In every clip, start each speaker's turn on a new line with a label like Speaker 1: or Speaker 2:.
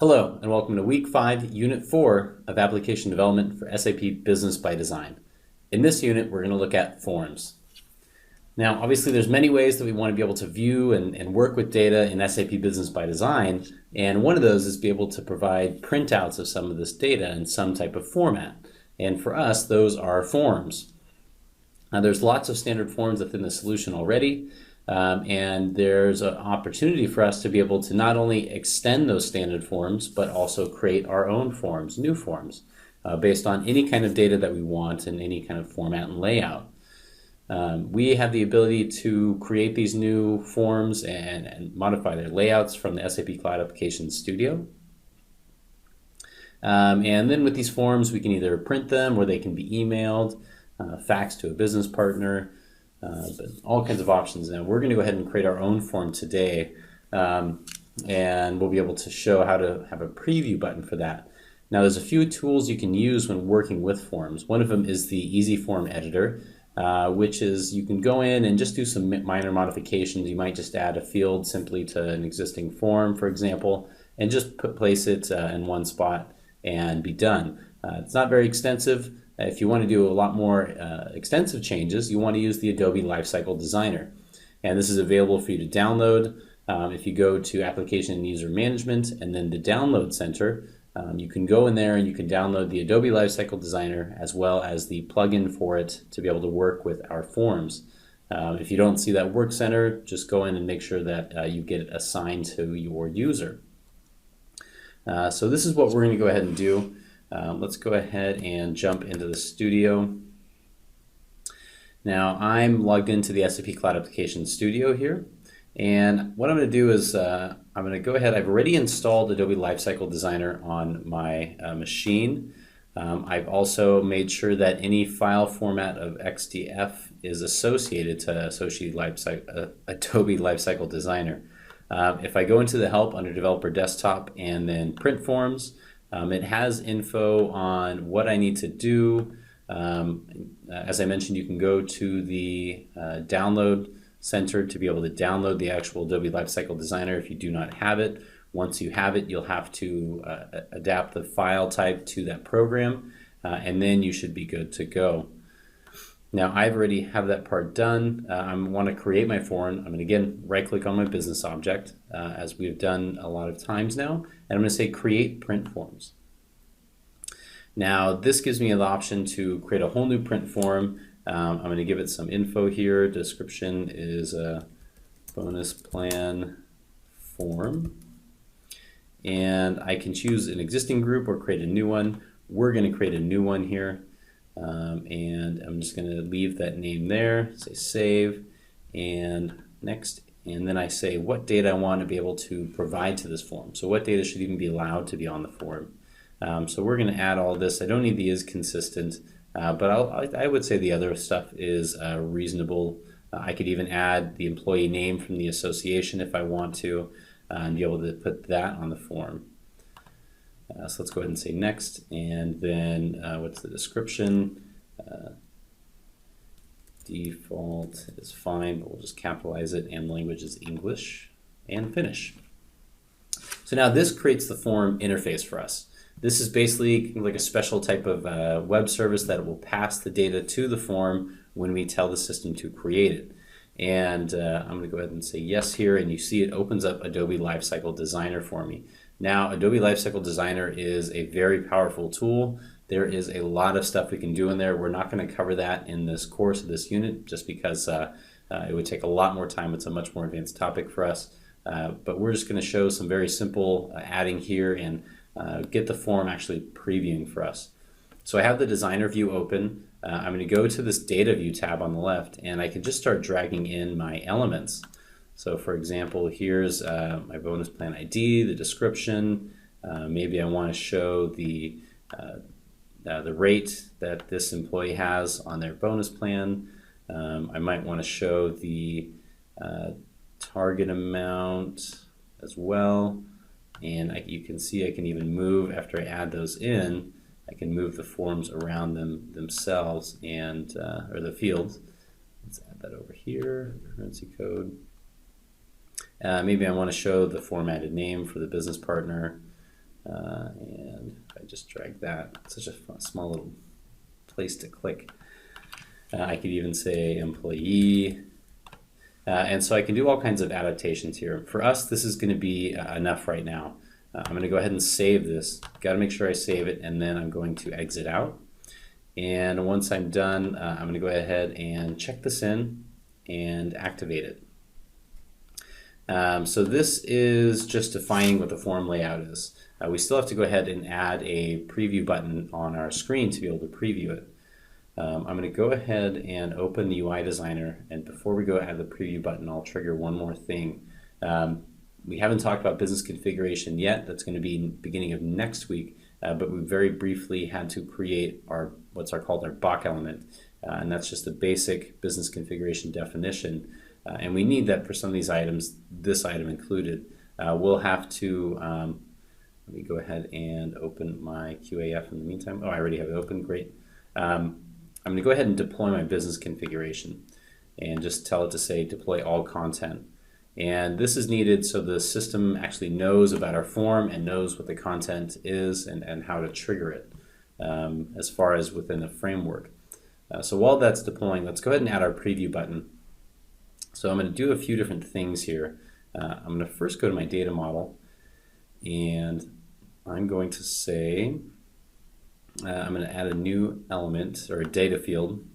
Speaker 1: Hello, and welcome to Week 5, Unit 4 of Application Development for SAP Business by Design. In this unit, we're going to look at forms. Now, obviously, there's many ways that we want to be able to view and work with data in SAP Business by Design, and one of those is be able to provide printouts of some of this data in some type of format. And for us, those are forms. Now, there's lots of standard forms within the solution already. And there's an opportunity for us to be able to not only extend those standard forms, but also create our own forms, new forms, based on any kind of data that we want in any kind of format and layout. We have the ability to create these new forms and modify their layouts from the SAP Cloud Application Studio. And then with these forms, we can either print them or they can be emailed, faxed to a business partner, but all kinds of options. Now we're going to go ahead and create our own form today, and we'll be able to show how to have a preview button for that. Now there's a few tools you can use when working with forms. One of them is the Easy Form Editor, which is you can go in and just do some minor modifications. You might just add a field simply to an existing form, for example, and just place it in one spot and be done. It's not very extensive. If you want to do a lot more extensive changes, you want to use the Adobe Lifecycle Designer. And this is available for you to download. If you go to Application and User Management and then the Download Center, you can go in there and you can download the Adobe Lifecycle Designer as well as the plugin for it to be able to work with our forms. If you don't see that Work Center, just go in and make sure that you get it assigned to your user. So this is what we're going to go ahead and do. Let's go ahead and jump into the studio. Now I'm logged into the SAP Cloud Application Studio here, and what I'm going to do is I'm going to go ahead. I've already installed Adobe Lifecycle Designer on my machine. I've also made sure that any file format of XDF is associated to Adobe Lifecycle Designer. If I go into the help under Developer Desktop and then Print Forms, it has info on what I need to do. As I mentioned, you can go to the Download Center to be able to download the actual Adobe Lifecycle Designer if you do not have it. Once you have it, you'll have to adapt the file type to that program, and then you should be good to go. Now I've already have that part done. I want to create my form. I'm going to again right-click on my business object, as we've done a lot of times now, and I'm going to say Create Print Forms. Now this gives me the option to create a whole new print form. I'm going to give it some info here. Description is a bonus plan form, and I can choose an existing group or create a new one. We're going to create a new one here. And I'm just going to leave that name there, say save, and next, and then I say what data I want to be able to provide to this form. So what data should even be allowed to be on the form. So we're going to add all this. I don't need the is consistent, but I would say the other stuff is reasonable. I could even add the employee name from the association if I want to, and be able to put that on the form. So let's go ahead and say next, and then what's the description? Default is fine, but we'll just capitalize it, and language is English, and finish. So now this creates the form interface for us. This is basically like a special type of web service that will pass the data to the form when we tell the system to create it. And I'm going to go ahead and say yes here, and you see it opens up Adobe Lifecycle Designer for me. Now, Adobe Lifecycle Designer is a very powerful tool. There is a lot of stuff we can do in there. We're not going to cover that in this course of this unit just because it would take a lot more time. It's a much more advanced topic for us. But we're just going to show some very simple adding here and get the form actually previewing for us. So I have the designer view open. I'm going to go to this data view tab on the left, and I can just start dragging in my elements. So for example, here's my bonus plan ID, the description. Maybe I want to show the rate that this employee has on their bonus plan. I might want to show the target amount as well. And you can see I can even move, after I add those in, I can move the forms around themselves and or the fields. Let's add that over here, currency code. Maybe I want to show the formatted name for the business partner. And if I just drag that, it's such a small little place to click. I could even say employee. And so I can do all kinds of adaptations here. For us, this is going to be enough right now. I'm going to go ahead and save this. Got to make sure I save it, and then I'm going to exit out. And once I'm done, I'm going to go ahead and check this in and activate it. So this is just defining what the form layout is. We still have to go ahead and add a preview button on our screen to be able to preview it. I'm going to go ahead and open the UI Designer, and before we go add the preview button, I'll trigger one more thing. We haven't talked about business configuration yet. That's going to be in the beginning of next week, but we very briefly had to create our called our BOK element, and that's just a basic business configuration definition. And we need that for some of these items, this item included. We'll have to, let me go ahead and open my QAF in the meantime. Oh, I already have it open, great. I'm going to go ahead and deploy my business configuration and just tell it to say deploy all content. And this is needed so the system actually knows about our form and knows what the content is and how to trigger it as far as within the framework. So while that's deploying, let's go ahead and add our preview button. So I'm going to do a few different things here. I'm going to first go to my data model, and I'm going to say I'm going to add a new element or a data field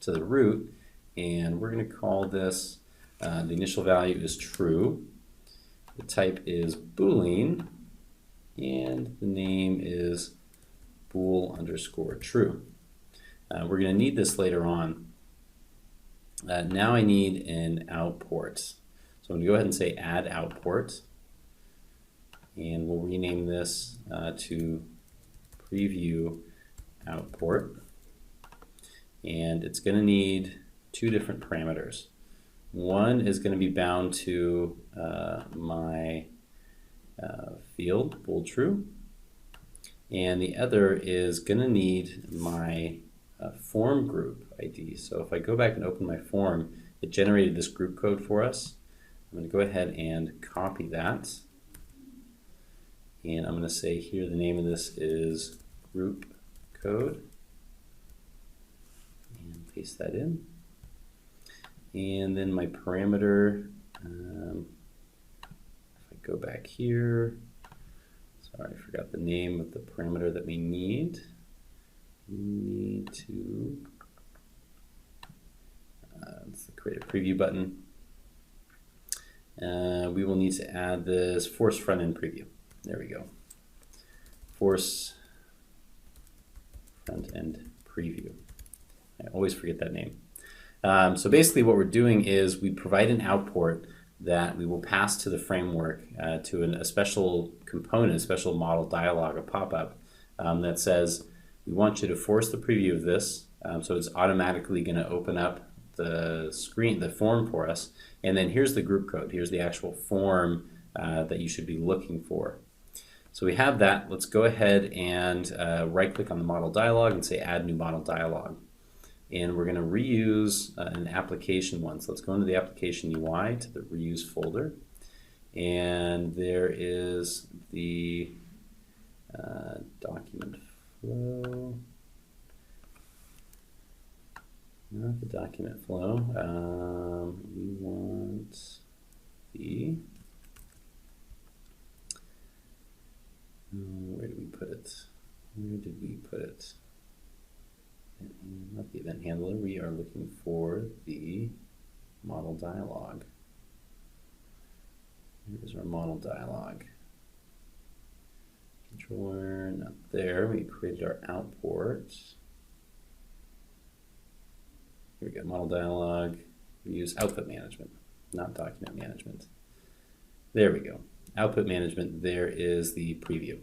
Speaker 1: to the root, and we're going to call this the initial value is true, the type is Boolean, and the name is bool_true. We're going to need this later on. Now I need an output. So I'm going to go ahead and say add output, and we'll rename this to preview output, and it's going to need two different parameters. One is going to be bound to my field bool true, and the other is going to need my form group ID. So if I go back and open my form, it generated this group code for us. I'm going to go ahead and copy that, and I'm going to say here the name of this is group code, and paste that in. And then my parameter, if I go back here, sorry, I forgot the name of the parameter that we need. We need to let's create a preview button. We will need to add this force front end preview. There we go. Force front end preview. I always forget that name. So basically what we're doing is we provide an output that we will pass to the framework to a special component, a special model dialog, a pop-up that says we want you to force the preview of this, so it's automatically going to open up the screen, the form for us, and then here's the group code, here's the actual form that you should be looking for. So we have that. Let's go ahead and right click on the model dialog and say add new model dialog. And we're going to reuse an application one. So let's go into the application UI to the reuse folder. And there is the document flow. Not the document flow. We want the, where did we put it? Where did we put it? Not the event handler, we are looking for the model dialog. Here's our model dialog. Controller, not there. We created our output. Here we go, model dialog. We use output management, not document management. There we go. Output management, there is the preview.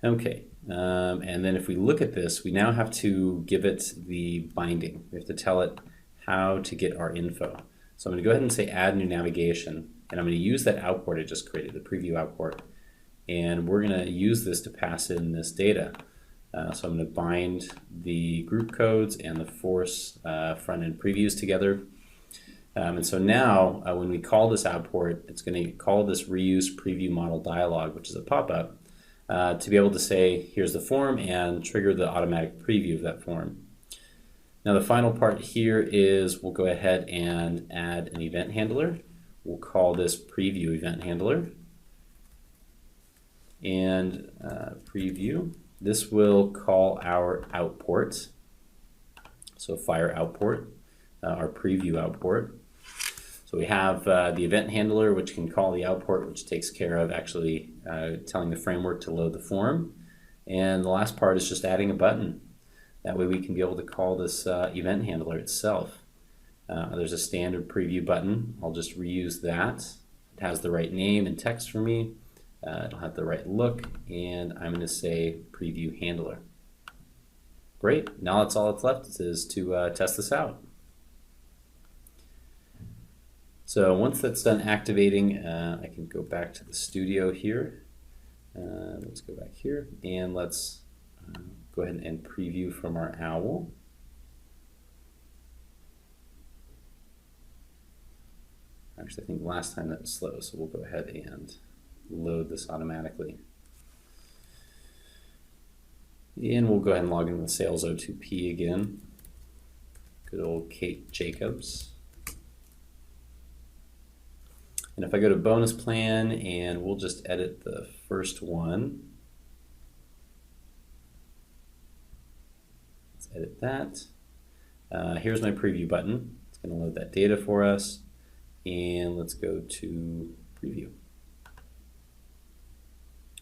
Speaker 1: Okay, and then if we look at this, we now have to give it the binding. We have to tell it how to get our info. So I'm going to go ahead and say add new navigation, and I'm going to use that output I just created, the preview output, and we're going to use this to pass in this data. So I'm going to bind the group codes and the force front-end previews together. And so now when we call this output, it's going to call this reuse preview model dialog, which is a pop-up, to be able to say, here's the form, and trigger the automatic preview of that form. Now the final part here is we'll go ahead and add an event handler. We'll call this preview event handler. And preview. This will call our output. So fire output, our preview output. So we have the event handler, which can call the output, which takes care of actually telling the framework to load the form. And the last part is just adding a button. That way we can be able to call this event handler itself. There's a standard preview button. I'll just reuse that. It has the right name and text for me. It'll have the right look, and I'm going to say preview handler. Great. Now that's all that's left is to test this out. So once that's done activating, I can go back to the studio here. Let's go back here, and let's go ahead and preview from our owl. Actually, I think last time that was slow, so we'll go ahead and load this automatically. And we'll go ahead and log in with Sales O2P again. Good old Kate Jacobs. And if I go to bonus plan, and we'll just edit the first one. Let's edit that. Here's my preview button. It's going to load that data for us. And let's go to preview.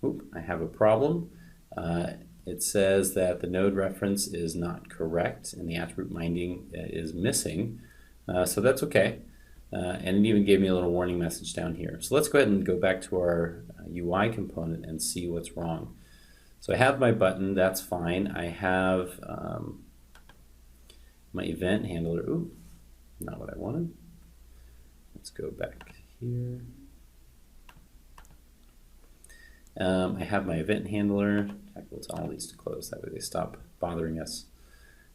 Speaker 1: Oop, I have a problem. It says that the node reference is not correct and the attribute binding is missing. So that's okay. And it even gave me a little warning message down here. So let's go ahead and go back to our UI component and see what's wrong. So I have my button, that's fine. I have my event handler. Ooh, not what I wanted. Let's go back here. I have my event handler. We'll tell all these to close, that way they stop bothering us.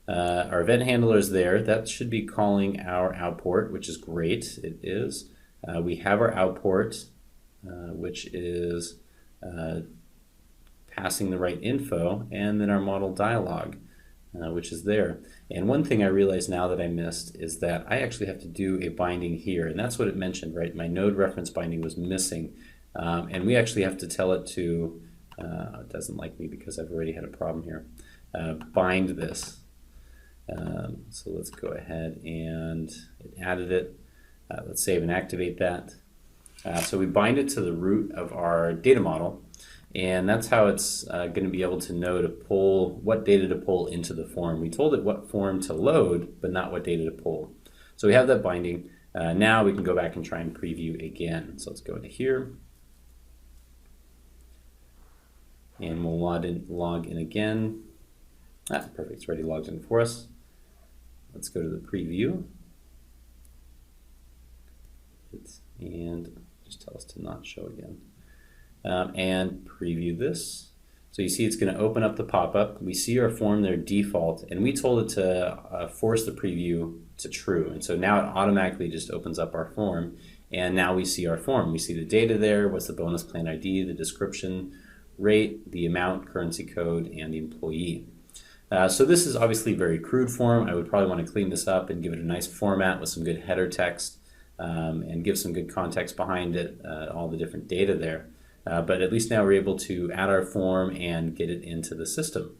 Speaker 1: Our event handler is there. That should be calling our output, which is great. It is. We have our output, which is passing the right info, and then our model dialog, which is there. And one thing I realize now that I missed is that I actually have to do a binding here, and that's what it mentioned, right? My node reference binding was missing, and we actually have to tell it to, it doesn't like me because I've already had a problem here, bind this. So let's go ahead and it added it. Let's save and activate that. So we bind it to the root of our data model, and that's how it's going to be able to know to pull what data to pull into the form. We told it what form to load, but not what data to pull. So we have that binding. Now we can go back and try and preview again. So let's go into here, and we'll log in again. Perfect, it's already logged in for us. Let's go to the preview, and just tell us to not show again. And preview this. So you see it's going to open up the pop-up. We see our form there default, and we told it to force the preview to true. And so now it automatically just opens up our form, and now we see our form. We see the data there, what's the bonus plan ID, the description, rate, the amount, currency code, and the employee. So this is obviously a very crude form. I would probably want to clean this up and give it a nice format with some good header text, and give some good context behind it, all the different data there. But at least now we're able to add our form and get it into the system.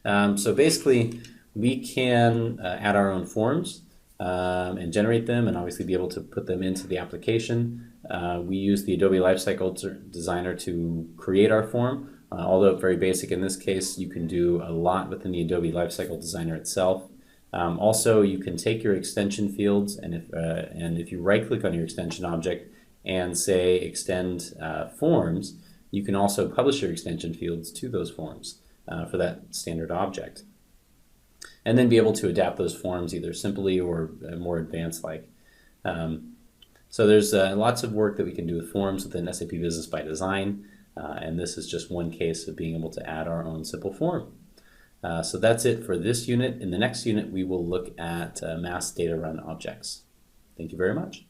Speaker 1: So basically we can add our own forms and generate them, and obviously be able to put them into the application. We use the Adobe Lifecycle Designer to create our form. Although very basic in this case, you can do a lot within the Adobe Lifecycle Designer itself. Also, you can take your extension fields, and if you right-click on your extension object and say extend forms, you can also publish your extension fields to those forms for that standard object. And then be able to adapt those forms either simply or more advanced like. So there's lots of work that we can do with forms within SAP Business by Design. And this is just one case of being able to add our own simple form. So that's it for this unit. In the next unit, we will look at mass data run objects. Thank you very much.